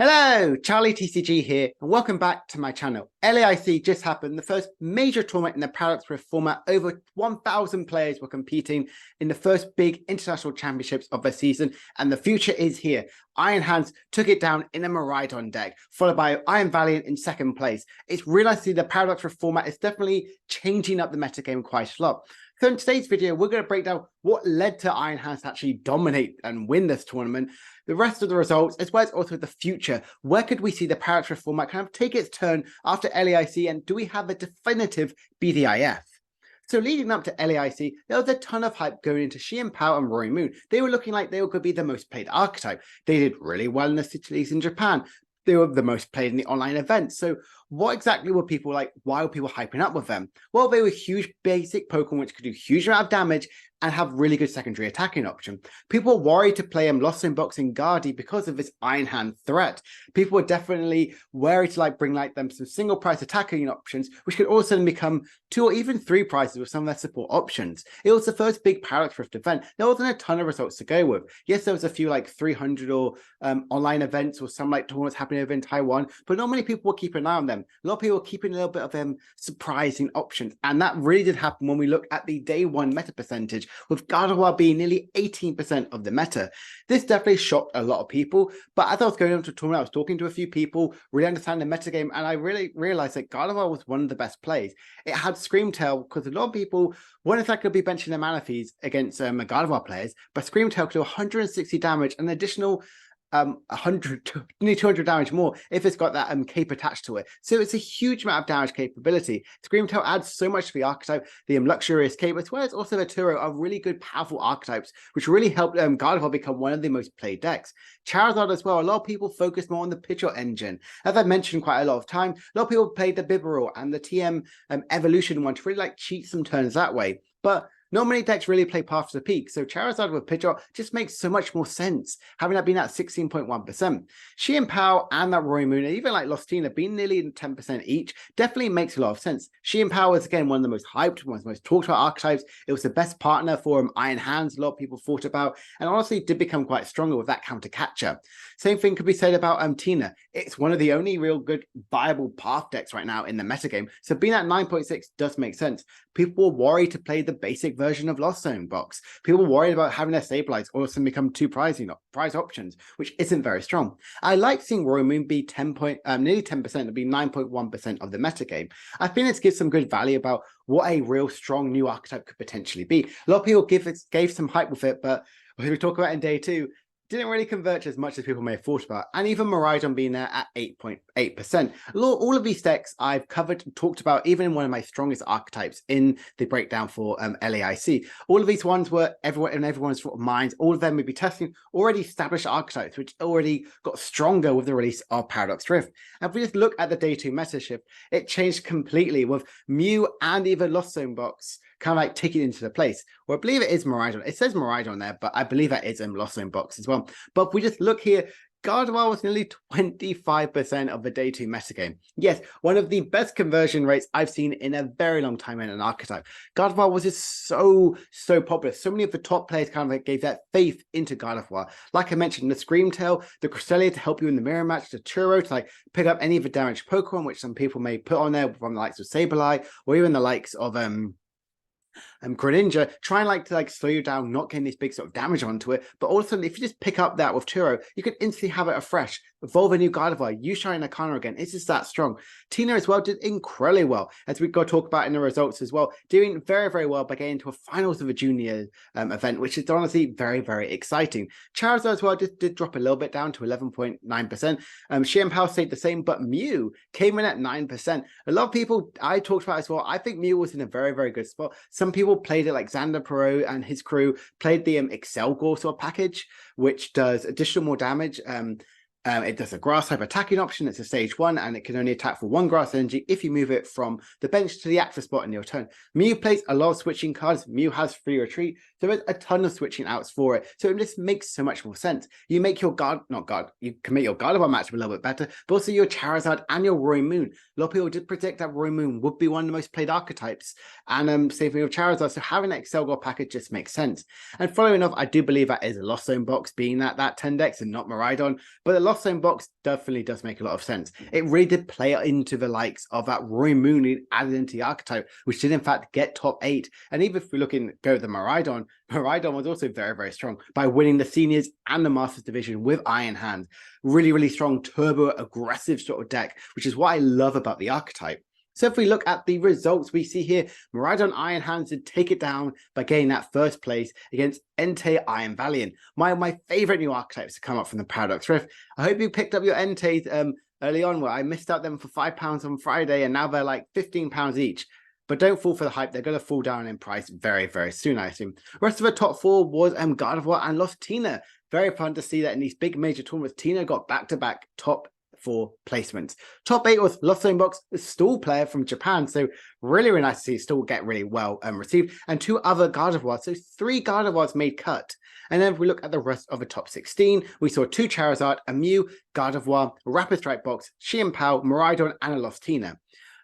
Hello, Charlie TCG here, and welcome back to my channel. LAIC just happened, the first major tournament in the Paradox Rift format. Over 1,000 players were competing in the first big international championships of the season, and the future is here. Iron Hands took it down in a Miraidon deck, followed by Iron Valiant in second place. It's realized the Paradox Rift format is definitely changing up the metagame quite a lot. So in today's video, we're going to break down what led to Iron Hands to actually dominate and win this tournament, the rest of the results, as well as also the future. Where could we see the Paradox Rift format kind of take its turn after LAIC, and do we have a definitive BDIF? So leading up to LAIC, there was a ton of hype going into Xian Pao and Roy Moon. They were looking like they could be the most played archetype. They did really well in the city leagues in Japan. They were the most played in the online events. So what exactly were people like? Why were people hyping up with them? Well, they were huge basic Pokemon which could do huge amount of damage and have really good secondary attacking option. People were worried to play Lost Zone Box in Guardy because of this Iron Hand threat. People were definitely worried to bring them some single price attacking options, which could also become 2 or even 3 prices with some of their support options. It was the first big Paradox Rift event. There wasn't a ton of results to go with. Yes, there was a few 300 or online events or some tournaments happening over in Taiwan, but not many people were keeping an eye on them. A lot of people were keeping a little bit of surprising options, and that really did happen when we look at the day one meta percentage, with Gardevoir being nearly 18% of the meta. This definitely shocked a lot of people, but as I was going into the tournament, I was talking to a few people, really understanding the metagame, and I really realized that Gardevoir was one of the best plays. It had Screamtail, because a lot of people weren't exactly going to be benching their Manaphy's against Gardevoir players, but Screamtail could do 160 damage and an additional 100 to nearly 200 damage more if it's got that cape attached to it. So it's a huge amount of damage capability. Screamtail adds so much to the archetype. The luxurious cape, as well as also the Turo, are really good, powerful archetypes, which really helped Gardevoir become one of the most played decks. Charizard as well. A lot of people focus more on the Pidgeot engine. As I mentioned quite a lot of time, a lot of people played the Bibarel and the TM evolution one to really cheat some turns that way. But not many decks really play Path to the Peak, so Charizard with Pidgeot just makes so much more sense, having that been at 16.1%. Xian Pao and that Roy Moon, and even Lostina being nearly 10% each, definitely makes a lot of sense. Xian Pao is, again, one of the most hyped, one of the most talked about archetypes. It was the best partner for Iron Hands, a lot of people thought about, and honestly did become quite stronger with that counter catcher. Same thing could be said about Tina. It's one of the only real good, viable Path decks right now in the metagame, so being at 9.6 does make sense. People were worried to play the basic version of Lost Zone Box. People were worried about having their stabilize or some become 2 prize options, which isn't very strong. I like seeing Roy Moon be nearly 10%, and be 9.1% of the metagame. I think this gives some good value about what a real strong new archetype could potentially be. A lot of people gave some hype with it, but as we talk about in day 2, didn't really convert as much as people may have thought about, and even Miraidon being there at 8.8%. All of these decks I've covered and talked about, even in one of my strongest archetypes in the breakdown for LAIC. All of these ones were in everyone's minds. All of them would be testing already established archetypes, which already got stronger with the release of Paradox Rift. And if we just look at the day 2 meta shift, it changed completely, with Mew and even Lost Zone Box kind of taking into the place. Well, I believe it is Miraidon. It says Miraidon there, but I believe that is Lost Zone Box as well. But if we just look here, Gardevoir was nearly 25% of the day 2 metagame. Yes, one of the best conversion rates I've seen in a very long time in an archetype. Gardevoir was just so popular. So many of the top players kind of gave that faith into Gardevoir. Like I mentioned, the Screamtail, the Cresselia to help you in the mirror match, the Turo to pick up any of the damaged Pokemon, which some people may put on there from the likes of Sableye, or even the likes of Greninja, try and to slow you down, not getting this big sort of damage onto it. But also, if you just pick up that with Turo, you can instantly have it afresh. Evolve a new Gardevoir, use Shiny Arcana again. It's just that strong. Tina as well did incredibly well, as we got to talk about in the results as well, doing very, very well by getting to a finals of a junior event, which is honestly very, very exciting. Charizard as well did drop a little bit down to 11.9%. Xian Pao stayed the same, but Mew came in at 9%. A lot of people I talked about as well, I think Mew was in a very, very good spot. Some people played it like Xander Perot and his crew played the Excel Gore sort of package, which does additional more damage. It does a grass type attacking option. It's a stage 1, and it can only attack for 1 grass energy if you move it from the bench to the active spot in your turn. Mew plays a lot of switching cards. Mew has free retreat. There is a ton of switching outs for it. So it just makes so much more sense. You make your you can make your Gardevoir matchup a little bit better, but also your Charizard and your Roy Moon. A lot of people did predict that Roy Moon would be one of the most played archetypes. And same thing with Charizard. So having that Excel Gore package just makes sense. And following up, I do believe that is a Lost Zone Box being that 10 decks and not Miraidon. But a Lost Zone box definitely does make a lot of sense. It really did play into the likes of that Roy Moon added into the archetype, which did in fact get top 8. And even if we go at the Miraidon was also very, very strong by winning the seniors and the Masters division with Iron Hands. Really, really strong turbo aggressive sort of deck, which is what I love about the archetype. So if we look at the results we see here, Miraidon Iron Hands did take it down by getting that first place against Entei Iron Valiant, my favorite new archetypes to come up from the Paradox Rift. I hope you picked up your Enteis early on, where I missed out them for £5 on Friday, and now they're like £15 each. But don't fall for the hype. They're going to fall down in price very, very soon, I assume. The rest of the top 4 was God of War and Lost Tina. Very fun to see that in these big major tournaments, Tina got back-to-back top 4 placements. Top 8 was Lost Zone box, a Stall player from Japan. So really, really nice to see Stall get really well received. And 2 other God of War. So 3 God of Wars made cut. And then if we look at the rest of the top 16, we saw 2 Charizard, a Mew, God of War, Rapid Strike box, Xian Pao, Miraidon, and a Lost Tina.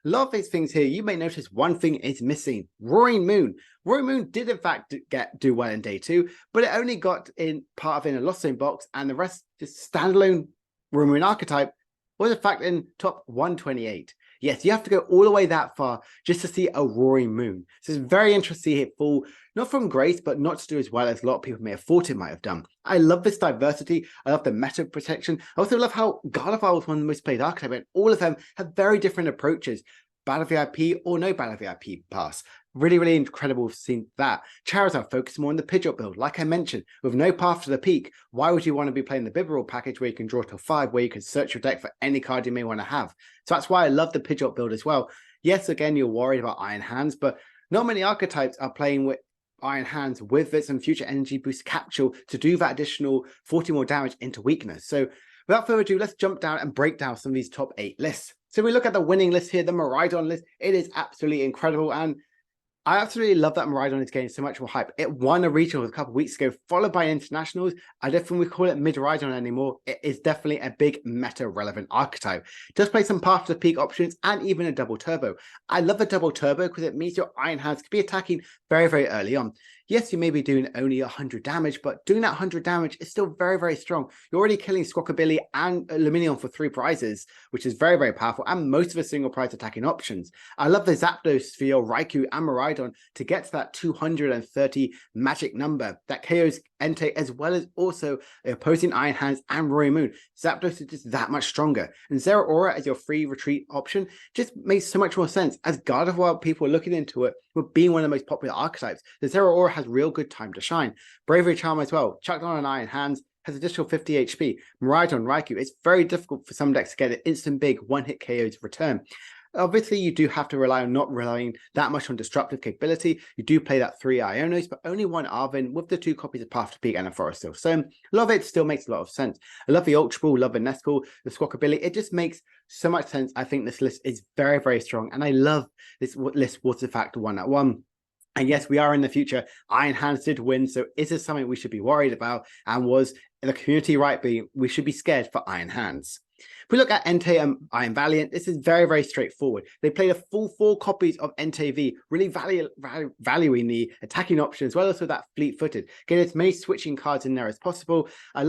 A lot of these things here, you may notice one thing is missing. Roaring Moon. Roaring Moon did in fact do well in day 2, but it only got in part of in a Lost Zone box, and the rest just standalone Roaring Moon archetype was in fact in top 128. Yes, you have to go all the way that far just to see a Roaring Moon. So it's very interesting to see it fall, not from grace, but not to do as well as a lot of people may have thought it might have done. I love this diversity. I love the meta protection. I also love how God of War was one of the most played archetypes, and all of them have very different approaches. Battle VIP or no Battle VIP pass. Really, really incredible seeing that. Charizard focus more on the Pidgeot build. Like I mentioned, with no path to the peak, why would you want to be playing the Bibarel package where you can draw till 5, where you can search your deck for any card you may want to have? So that's why I love the Pidgeot build as well. Yes, again, you're worried about Iron Hands, but not many archetypes are playing with Iron Hands with some future energy boost capture to do that additional 40 more damage into weakness. So without further ado, let's jump down and break down some of these top 8 lists. So we look at the winning list here, the Miraidon list. It is absolutely incredible, and I absolutely love that Miraidon is getting so much more hype. It won a regional a couple of weeks ago, followed by internationals. I don't think we call it mid-Miraidon anymore. It is definitely a big meta-relevant archetype. It does play some path to the peak options and even a double turbo. I love a double turbo because it means your Iron Hands can be attacking very, very early on. Yes, you may be doing only 100 damage, but doing that 100 damage is still very, very strong. You're already killing Squawkabilly and Luminion for 3 prizes, which is very, very powerful, and most of the single prize attacking options. I love the Zapdos for your Raikou and Miraidon to get to that 230 magic number that KOs Entei, as well as also the opposing Iron Hands and Roaring Moon. Zapdos is just that much stronger. And Zeraora as your free retreat option just makes so much more sense. As God of War people are looking into it, with being one of the most popular archetypes, the Zeraora has real good time to shine. Bravery Charm as well, chucked on an Iron Hands, has additional 50 HP. Miraidon, Raikou, it's very difficult for some decks to get an instant big one-hit KO's return. Obviously, you do have to rely on not relying that much on disruptive capability. You do play that 3 Ionos, but only 1 Arvin with the 2 copies of Path to Peak and a Forest Seal. So a lot of it still makes a lot of sense. I love the Ultra Ball, love the Nestle, the Squawkabilly. It just makes so much sense. I think this list is very, very strong, and I love this list Water Factor 1 at 1. And yes, we are in the future. Iron Hands did win, so is this something we should be worried about? And was the community right being we should be scared for Iron Hands? If we look at Entei and Iron Valiant, this is very, very straightforward. They played a full 4 copies of Entei V, really valuing the attacking option as well as that fleet-footed. Getting as many switching cards in there as possible. I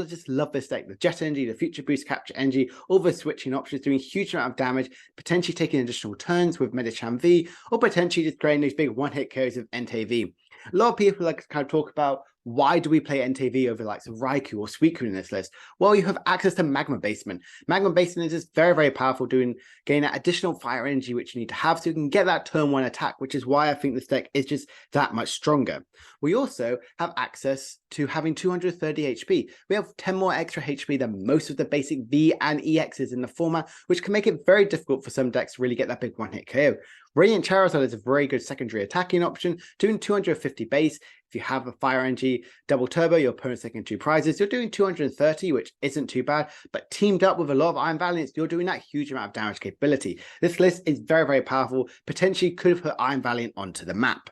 just love this deck. The Jet Energy, the Future Boost Capture Energy, all the switching options doing a huge amount of damage, potentially taking additional turns with Medicham V, or potentially just creating those big one-hit KOs of Entei V. A lot of people like to kind of talk about why do we play Entei V over the likes of Raikou or Suicune in this list? Well, you have access to Magma Basement. Magma Basement is just very, very powerful, getting that additional fire energy which you need to have so you can get that turn 1 attack, which is why I think this deck is just that much stronger. We also have access to having 230 HP. We have 10 more extra HP than most of the basic V and EXs in the format, which can make it very difficult for some decks to really get that big one-hit KO. Radiant Charizard is a very good secondary attacking option, doing 250 base. If you have a Fire Energy double turbo, your opponent's taking 2 prizes, you're doing 230, which isn't too bad, but teamed up with a lot of Iron Valiants, you're doing that huge amount of damage capability. This list is very, very powerful, potentially could have put Iron Valiant onto the map.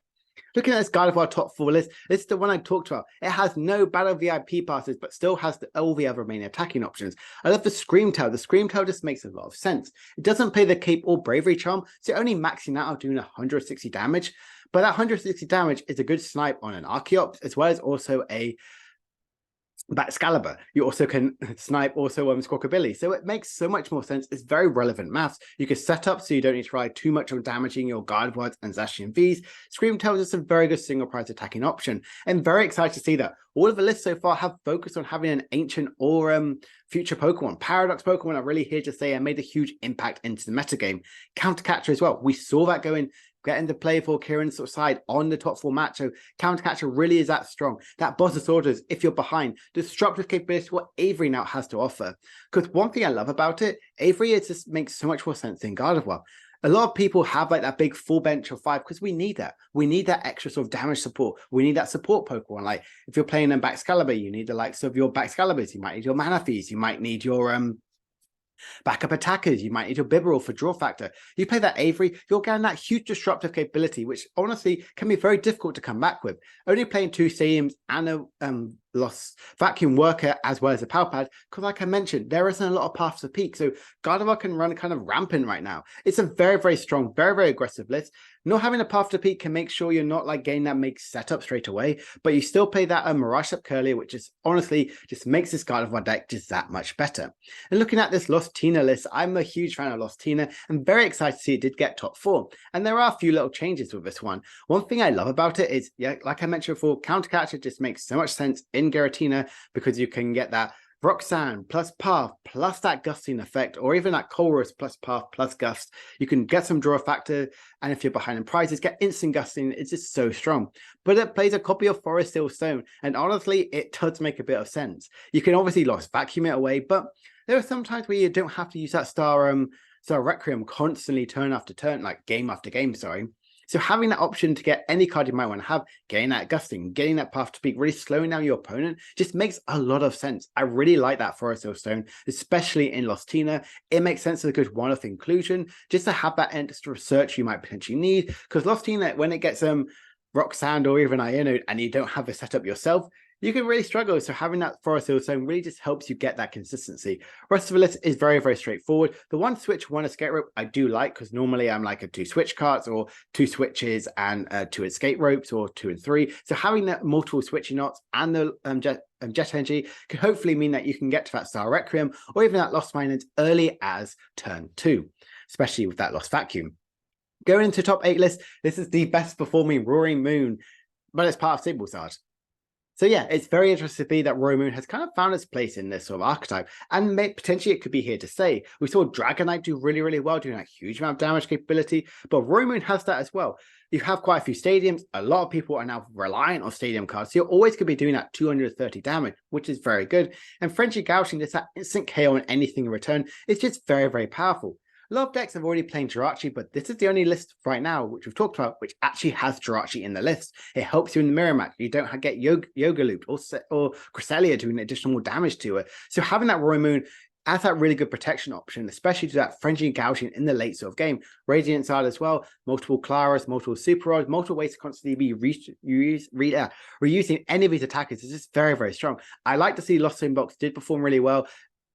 Looking at this God of War top 4 list, this is the one I talked about. It has no battle VIP passes, but still has all the other main attacking options. I love the Scream Tail. The Scream Tail just makes a lot of sense. It doesn't play the Cape or Bravery Charm, so you're only maxing out doing 160 damage. But that 160 damage is a good snipe on an Archeops, as well as also a Excalibur. You also can snipe also Squawkabilly. So it makes so much more sense. It's very relevant maths. You can set up so you don't need to rely too much on damaging your Gardevoirs and Zacian Vs. Scream tells us a very good single price attacking option. I'm very excited to see that all of the lists so far have focused on having an ancient or future Pokemon. Paradox Pokemon are really here to stay and made a huge impact into the metagame. Countercatcher as well. We saw that get into play for Kieran's sort of side on the top 4 match. So Countercatcher really is that strong. That Boss Disorders, if you're behind, disruptive capability, what Avery now has to offer. Because one thing I love about it, Avery, it just makes so much more sense than Gardevoir. A lot of people have like that big full bench of 5 because we need that. We need that extra sort of damage support. We need that support Pokemon. Like if you're playing in Excalibur, you need the likes of your Excaliburs. You might need your Manaphy's. You might need your backup attackers. You might need your Bibarel for draw factor. You play that Avery, you're getting that huge disruptive capability, which honestly can be very difficult to come back with. Only playing 2 stadiums and a Lost Vacuum Worker as well as a Power Pad, because like I mentioned, there isn't a lot of paths to peak. So Gardevoir can run kind of rampant right now. It's a very, very strong, very, very aggressive list. Not having a path to peak can make sure you're not like getting that make setup straight away, but you still play that Mirage Up Curlier, which is honestly just makes this Gardevoir deck just that much better. And looking at this Lost Tina list, I'm a huge fan of Lost Tina. I'm very excited to see it did get top 4. And there are a few little changes with this one. One thing I love about it is, yeah, like I mentioned before, Countercatcher just makes so much sense in Giratina because you can get that Roxanne plus Path plus that gusting effect, or even that Colress plus Path plus Gust. You can get some draw factor, and if you're behind in prizes, get instant gusting. It's just so strong. But it plays a copy of Forest Hill Stone, and honestly, it does make a bit of sense. You can obviously Lost Vacuum it away, but there are some times where you don't have to use that Star Requiem constantly turn after turn, like game after game, sorry. So having that option to get any card you might want to have, getting that gusting, getting that path to peak, really slowing down your opponent, just makes a lot of sense. I really like that Forest Hill Stone, especially in Lost Tina. It makes sense as a good one-off inclusion, just to have that extra research you might potentially need. Because Lost Tina, when it gets Roxanne or even Iono, and you don't have a setup yourself, you can really struggle. So having that Forest Hill Stone really just helps you get that consistency. Rest of the list is very, very straightforward. The one switch, one escape rope I do like, because normally I'm like a 2 switch cards or 2 switches and 2 escape ropes, or 2 and 3. So having that multiple switching knots and the Jet Energy can hopefully mean that you can get to that Star Requiem or even that Lost Mine as early as turn 2, especially with that Lost Vacuum. Going into top 8 list, this is the best performing Roaring Moon, but it's part of Sablezard. So yeah, it's very interesting to see that Roaring Moon has kind of found its place in this sort of archetype, and potentially it could be here to stay. We saw Dragonite do really, really well, doing a huge amount of damage capability, but Roaring Moon has that as well. You have quite a few stadiums. A lot of people are now reliant on stadium cards, so you're always going to be doing that 230 damage, which is very good. And Frenzy Gouching, just that instant KO on anything in return, it's just very, very powerful. A lot of decks have already played Jirachi, but this is the only list right now, which we've talked about, which actually has Jirachi in the list. It helps you in the mirror match. You don't get Yoga Looped or Cresselia doing additional damage to it. So having that Roaring Moon as that really good protection option, especially to that Frenzy Gouching in the late sort of game. Radiant side as well, multiple Claras, multiple Super Rods, multiple ways to constantly be reusing any of these attackers is just very, very strong. I like to see Lost Zone Box did perform really well.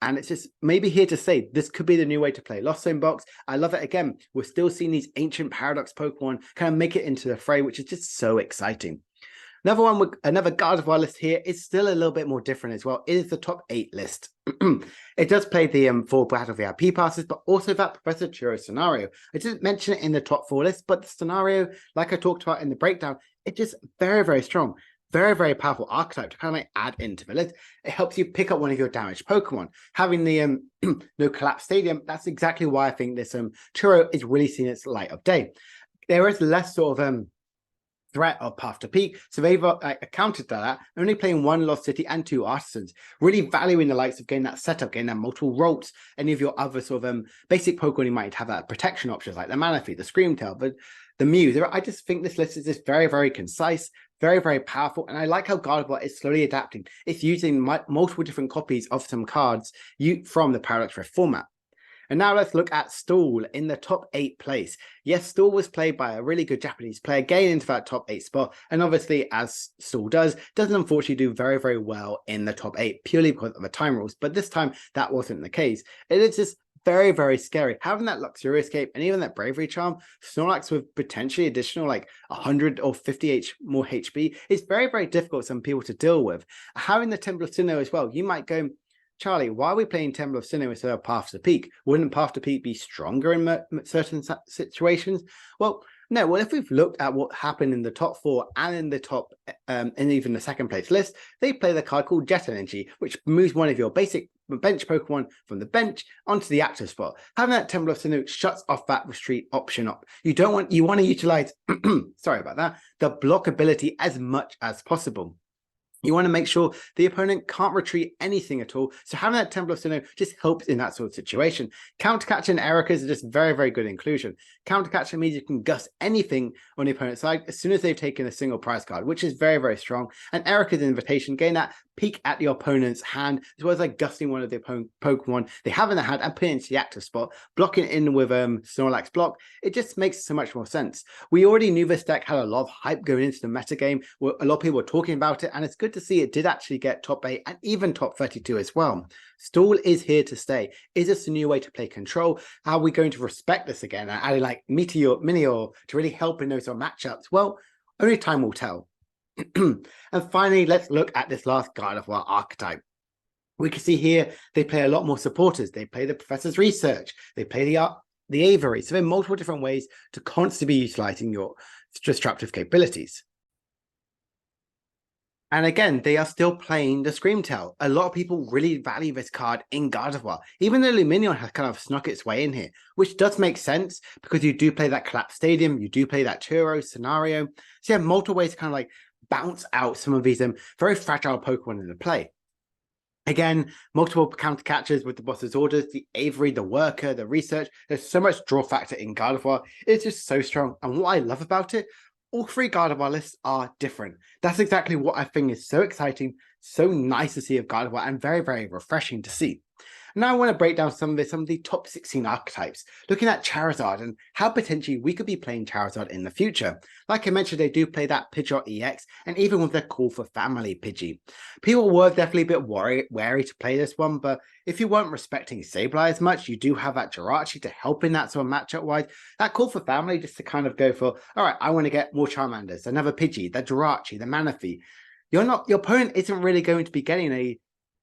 And it's just maybe here to say this could be the new way to play Lost Zone Box. I love it. Again, we're still seeing these ancient Paradox Pokemon kind of make it into the fray, which is just so exciting. Another one with another Gardevoir list here is still a little bit more different as well. It is the top 8 list. It does play the 4 Battle VIP passes, but also that Professor Churro scenario. I didn't mention it in the top 4 list, but the scenario, like I talked about in the breakdown, it's just very, very strong. Very, very powerful archetype to kind of like add into the list. It helps you pick up one of your damaged Pokemon. Having the no collapse stadium, that's exactly why I think this Churro is really seeing its light of day. There is less sort of threat of path to peak, so they've accounted for that, only playing 1 Lost City and 2 Artisans, really valuing the likes of getting that setup, getting that multiple Rolts, any of your other sort of basic Pokemon you might have that protection options like the Manaphy, the Screamtail, but the Mew. I just think this list is just very, very concise, very, very powerful, and I like how Gardevoir is slowly adapting. It's using multiple different copies of some cards from the Paradox Rift format. And now let's look at Stool in the top 8 place. Yes, Stool was played by a really good Japanese player, getting into that top 8 spot, and obviously, as Stool doesn't unfortunately do very, very well in the top 8, purely because of the time rules, but this time that wasn't the case. It is just very, very scary. Having that Luxury Escape and even that Bravery Charm, Snorlax with potentially additional like 100 or 50 more HP is very, very difficult for some people to deal with. Having the Temple of Sinnoh as well, you might go, Charlie, why are we playing Temple of Sinnoh instead of Path to Peak? Wouldn't Path to Peak be stronger in certain situations? Well, no. Well, if we've looked at what happened in the top 4 and in the top, and even the second place list, they play the card called Jet Energy, which moves one of your basic bench Pokemon from the bench onto the active spot. Having that Temple of Sinnoh shuts off that retreat option up. You want to utilize, sorry about that, the block ability as much as possible. You want to make sure the opponent can't retreat anything at all. So having that Temple of Sinnoh just helps in that sort of situation. Countercatcher and Erica's are just very, very good inclusion. Countercatcher means you can gust anything on the opponent's side as soon as they've taken a single prize card, which is very, very strong. And Erica's Invitation, gain that peek at the opponent's hand, as well as like gusting one of the Pokemon they have in the hand and putting it into the active spot, blocking it in with Snorlax block. It just makes so much more sense. We already knew this deck had a lot of hype going into the metagame, where a lot of people were talking about it, and it's good to see it did actually get top 8 and even top 32 as well. Stall is here to stay. Is this a new way to play control? How are we going to respect this again? And adding like Meteor to really help in those matchups? Well, only time will tell. And finally, let's look at this last Gardevoir archetype. We can see here they play a lot more supporters. They play the Professor's Research. They play the Aviary. So there are multiple different ways to constantly be utilizing your disruptive capabilities. And again, they are still playing the Screamtail. A lot of people really value this card in Gardevoir, even though Lumineon has kind of snuck its way in here, which does make sense because you do play that Collapsed Stadium, you do play that Turo scenario. So you have multiple ways to kind of like bounce out some of these very fragile Pokemon into play. Again, multiple counter catchers with the boss's orders, the Aviary, the Worker, the Research. There's so much draw factor in Gardevoir. It's just so strong. And what I love about it, all 3 Gardevoir lists are different. That's exactly what I think is so exciting, so nice to see of Gardevoir, and very, very refreshing to see. Now I want to break down some of the top 16 archetypes, looking at Charizard and how potentially we could be playing Charizard in the future. Like I mentioned, they do play that Pidgeot EX, and even with their Call for Family Pidgey. People were definitely a bit wary to play this one, but if you weren't respecting Sableye as much, you do have that Jirachi to help in that sort of matchup-wise. That Call for Family just to kind of go for, all right, I want to get more Charmanders, another Pidgey, the Jirachi, the Manaphy. Your opponent isn't really going to be getting a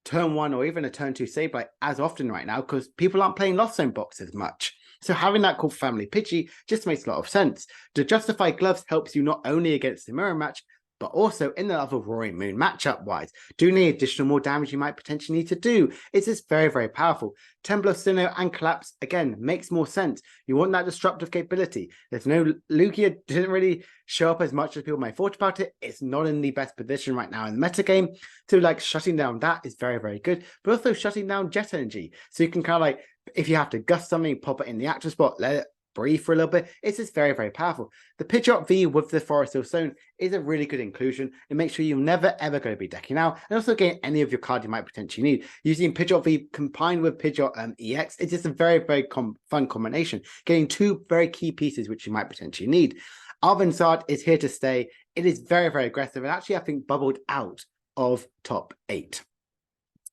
turn 1 or even a turn 2 Sableye as often right now because people aren't playing Lost Zone box as much. So having that Call for Family Pidgey just makes a lot of sense. The Justified Gloves helps you not only against the mirror match, but also in the other Roaring Moon matchup wise. Doing any additional more damage you might potentially need to do. It's just very, very powerful. Temple of Sinnoh and Collapse, again, makes more sense. You want that disruptive capability. There's no Lugia, didn't really show up as much as people may have thought about it. It's not in the best position right now in the metagame. So like shutting down that is very, very good. But also shutting down Jet Energy. So you can kind of like, if you have to gust something, pop it in the active spot, let it breathe for a little bit. It's just very, very powerful. The Pidgeot V with the Forest Hill Stone is a really good inclusion. It makes sure you're never ever going to be decking out, and also getting any of your cards you might potentially need. Using Pidgeot V combined with Pidgeot EX, it's just a very, very fun combination. Getting 2 very key pieces which you might potentially need. Arvanzard is here to stay. It is very, very aggressive, and actually I think bubbled out of top 8.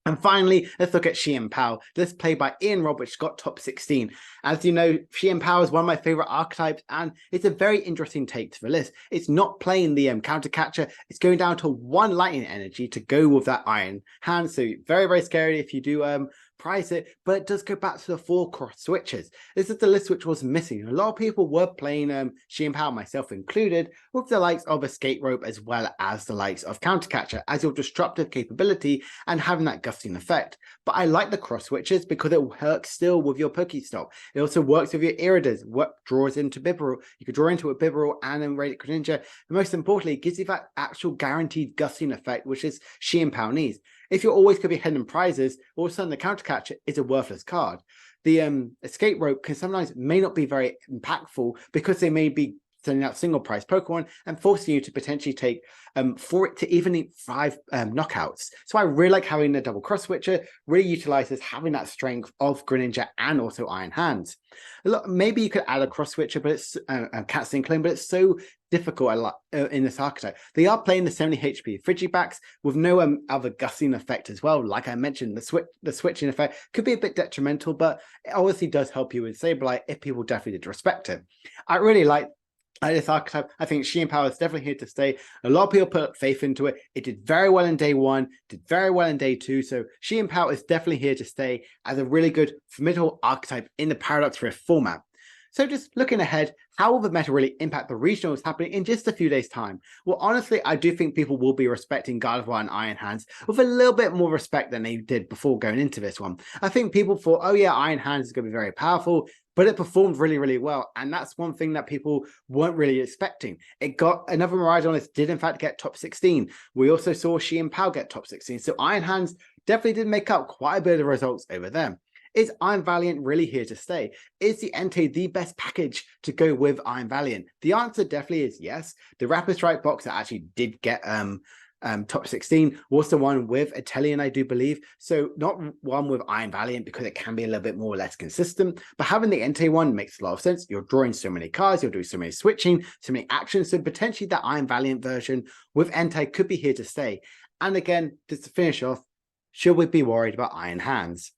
And finally, let's look at Xian Pao. This played by Ian Robb, which got top 16. As you know, Xian Pao is one of my favorite archetypes, and it's a very interesting take to the list. It's not playing the counter catcher. It's going down to 1 lightning energy to go with that iron hand. So very, very scary if you do price it, but it does go back to the 4 cross switches. This is the list which was missing. A lot of people were playing Xian Pao, myself included, with the likes of Escape Rope as well as the likes of Counter Catcher as your disruptive capability and having that gusting effect. But I like the cross switches because it works still with your Pokestop. It also works with your Iridas, draws into Bibarel. You could draw into a Bibarel and then Radiant Greninja. And most importantly, it gives you that actual guaranteed gusting effect, which is Xian Pao needs. If you're always going to be heading prizes, all of a sudden the counter catcher is a worthless card. The Escape Rope can sometimes may not be very impactful because they may be sending out single prize Pokemon and forcing you to potentially take 4 to even 5 knockouts. So I really like having the double cross switcher, really utilizes having that strength of Greninja and also Iron Hands. Maybe you could add a cross switcher, but it's a Cat Clone, but it's so difficult in this archetype. They are playing the 70 HP Frigibacks with no other gussing effect as well. Like I mentioned, the switching effect could be a bit detrimental, but it obviously does help you with Sableye if people definitely did respect it. I really like this archetype. I think Sheer Power is definitely here to stay. A lot of people put faith into it. It did very well in day 1, did very well in day 2. So Sheer Power is definitely here to stay as a really good formidable archetype in the Paradox Rift format. So just looking ahead, how will the meta really impact the regionals happening in just a few days' time? Well, honestly, I do think people will be respecting Gardevoir and Iron Hands with a little bit more respect than they did before going into this one. I think people thought, oh yeah, Iron Hands is going to be very powerful, but it performed really, really well. And that's one thing that people weren't really expecting. It got another Miraidon did in fact get top 16. We also saw Shein Pao get top 16. So Iron Hands definitely did make up quite a bit of the results over there. Is Iron Valiant really here to stay? Is the Entei the best package to go with Iron Valiant? The answer definitely is yes. The Rapid Strike box that actually did get top 16 was the one with Italian, I do believe. So not one with Iron Valiant because it can be a little bit more or less consistent. But having the Entei one makes a lot of sense. You're drawing so many cards, you're doing so many switching, so many actions. So potentially the Iron Valiant version with Entei could be here to stay. And again, just to finish off, should we be worried about Iron Hands?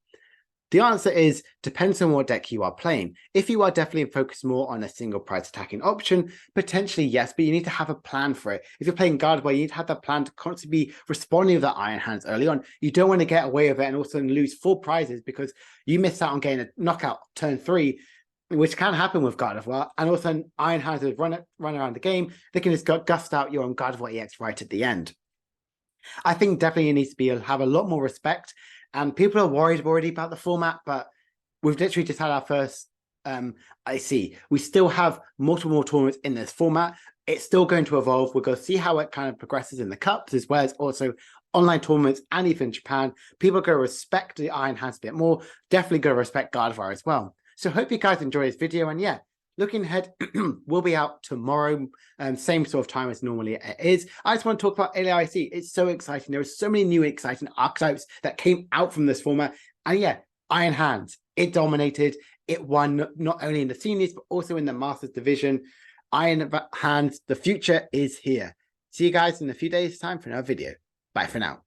The answer is, depends on what deck you are playing. If you are definitely focused more on a single price attacking option, potentially yes, but you need to have a plan for it. If you're playing Gardevoir, you need to have that plan to constantly be responding with that Iron Hands early on. You don't want to get away with it and also lose 4 prizes because you missed out on getting a knockout turn 3, which can happen with Gardevoir, and also Iron Hands has run around the game. They can just gust out your own Gardevoir EX right at the end. I think definitely it needs to have a lot more respect. And people are worried already about the format, but we've literally just had our first LAIC. We still have multiple more tournaments in this format. It's still going to evolve. We're going to see how it kind of progresses in the cups, as well as also online tournaments and even Japan. People are going to respect the Iron Hands a bit more. Definitely going to respect Gardevoir as well. So hope you guys enjoy this video. And yeah, looking ahead, we'll be out tomorrow, same sort of time as normally it is. I just want to talk about LAIC. It's so exciting. There are so many new exciting archetypes that came out from this format. And yeah, Iron Hands, it dominated. It won not only in the seniors, but also in the Masters division. Iron Hands, the future is here. See you guys in a few days' time for another video. Bye for now.